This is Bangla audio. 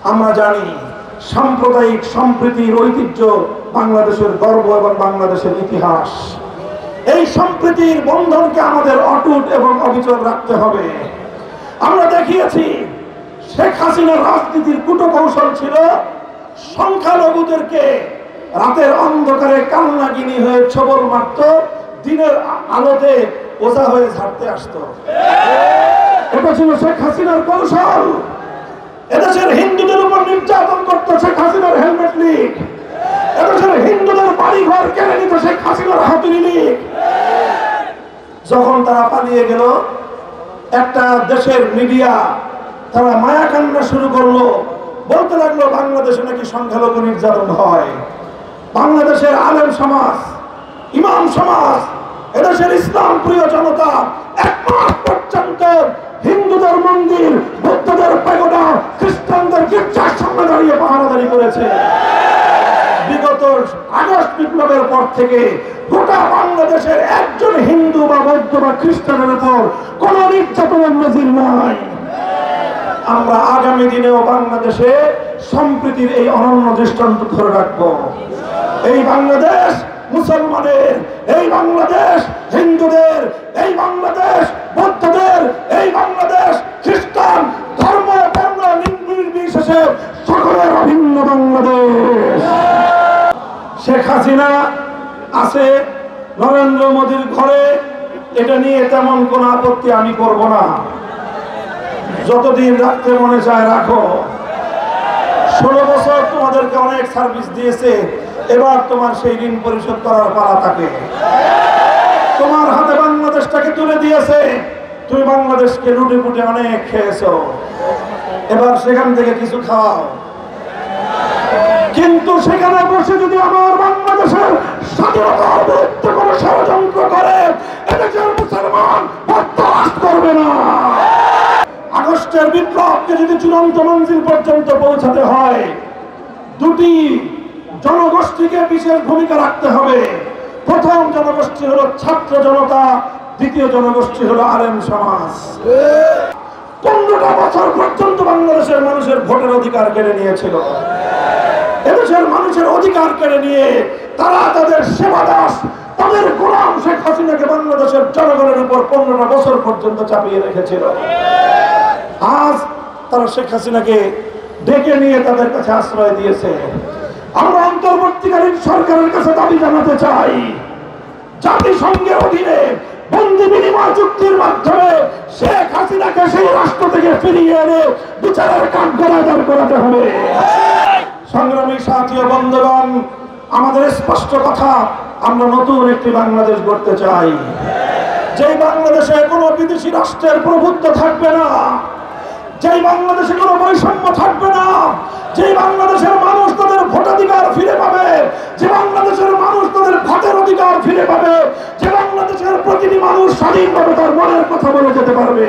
আমরা জানি সাম্প্রদায়িক সম্প্রীতির ঐতিহ্য বাংলাদেশের গর্ব এবং বাংলাদেশের ইতিহাস। এই সম্প্রীতির বন্ধনকে আমাদের অটুট এবং অবিচল রাখতে হবে। আমরা দেখিয়েছি শেখ হাসিনার রাজনীতির কূটকৌশল ছিল সংখ্যালঘুদেরকে রাতের অন্ধকারে কান্নাগিনি হয়ে ছবল মারত, দিনের আলোতে ওঝা হয়ে ঝাড়তে আসতো। এটা ছিল শেখ হাসিনার কৌশল। এদেশের হিন্দুদের উপর নির্যাতন করত শেখ হাসিনার হেলমেট লীগ। এদেশের হিন্দুদের বাড়িঘর কেড়ে নিত শেখ হাসিনার হাতুড়ি লীগ। যখন তারা পালিয়ে গেল, একটা দেশের মিডিয়া তারা মায়া কান্না শুরু করলো, বলতে লাগলো বাংলাদেশে নাকি সংখ্যালঘু নির্যাতন হয়। বাংলাদেশের আলেম সমাজ, ইমাম সমাজ, এদেশের ইসলাম প্রিয় জনতা এক মাস পর্যন্ত হিন্দুদের মন্দির, বৌদ্ধদের প্যাগোডা, খ্রিস্টানদের গির্জার সামনে দাঁড়িয়ে পাহারাদারি করেছে। বিগত আগস্ট বিপ্লবের পর থেকে গোটা বাংলাদেশের একজন হিন্দু বা বৌদ্ধ বা খ্রিস্টানের উপর কোন নির্যাতনের নজির নাই। আমরা আগামী দিনেও বাংলাদেশে সম্প্রীতির এই অনন্য দৃষ্টান্ত ধরে রাখবো। এই বাংলাদেশ মুসলমানের, এই বাংলাদেশ হিন্দুদের, এই বাংলাদেশ বৌদ্ধদের, এই বাংলাদেশ খ্রিস্টান ধর্ম বর্ণ নির্বিশেষে সকলের অভিন্ন বাংলাদেশ। শেখ হাসিনা আছে নরেন্দ্র মোদীর ঘরে, এটা নিয়ে তেমন কোনো আপত্তি আমি করব না। যতদিন রাখতে মনে চায় রাখো। 16 বছর তোমাদেরকে অনেক সার্ভিস দিয়েছে, এবার তোমার সেই ঋণ পরিশোধ করার পালা থাকে। তোমার হাতে বাংলাদেশটাকে তুলে দিয়েছে, তুমি বাংলাদেশকে লুটে পুটে অনেক খেয়েছো, এবার সেখান থেকে কিছু খাও। কিন্তু সেখানে বসে যদি আমার বাংলাদেশের স্বাধীনতার বিরুদ্ধে কোনো ষড়যন্ত্র করে, এদেশের মুসলমান বরদাস্ত করবে না। আগস্টের বিপ্লবকে যদি চূড়ান্ত মঞ্জিল পর্যন্ত পৌঁছাতে হয়, দুটি জনগোষ্ঠীকে বিশেষ ভূমিকা রাখতে হবে। প্রথম জনগোষ্ঠী হলো ছাত্র জনতা, দ্বিতীয় জনগোষ্ঠী হলো আলেম সমাজ। 15টা বছর পর্যন্ত বাংলাদেশের মানুষের ভোটের অধিকার কেড়ে নিয়েছিল। এদেশের মানুষের অধিকার কেড়ে নিয়ে তারা তাদের সেবাদাস, তাদের গোলাম শেখ হাসিনাকে বাংলাদেশের জনগণের উপর 15টা বছর পর্যন্ত চাপিয়ে রেখেছিল। আজ তারা শেখ হাসিনাকে ডেকে নিয়ে তাদের কাছে আশ্রয় দিয়েছে। আমরা অন্তর্বর্তীকালীন সরকারের কাছে দাবি জানাতে চাই, জাতিসংঘের অধীনে বন্দি বিনিময় চুক্তির মাধ্যমে শেখ হাসিনাকে সেই রাষ্ট্র থেকে ফিরিয়ে এনে বিচারের কাঠগড়ায় দাঁড় করাতে হবে। সংগ্রামী সাথী ও বন্ধুগণ, আমাদের স্পষ্ট কথা, আমরা নতুন একটি বাংলাদেশ গড়তে চাই, যেই বাংলাদেশে কোনো বিদেশি রাষ্ট্রের প্রভুত্ব থাকবে না, যেই বাংলাদেশে কোনো বৈষম্য থাকবে না, যে বাংলাদেশের মানুষ তাদের ভোটাধিকার ফিরে পাবে, যে বাংলাদেশের মানুষ তাদের ভোটের অধিকার ফিরে পাবে, যে বাংলাদেশের প্রতিটি মানুষ স্বাধীনভাবে তার মনের কথা বলে যেতে পারবে।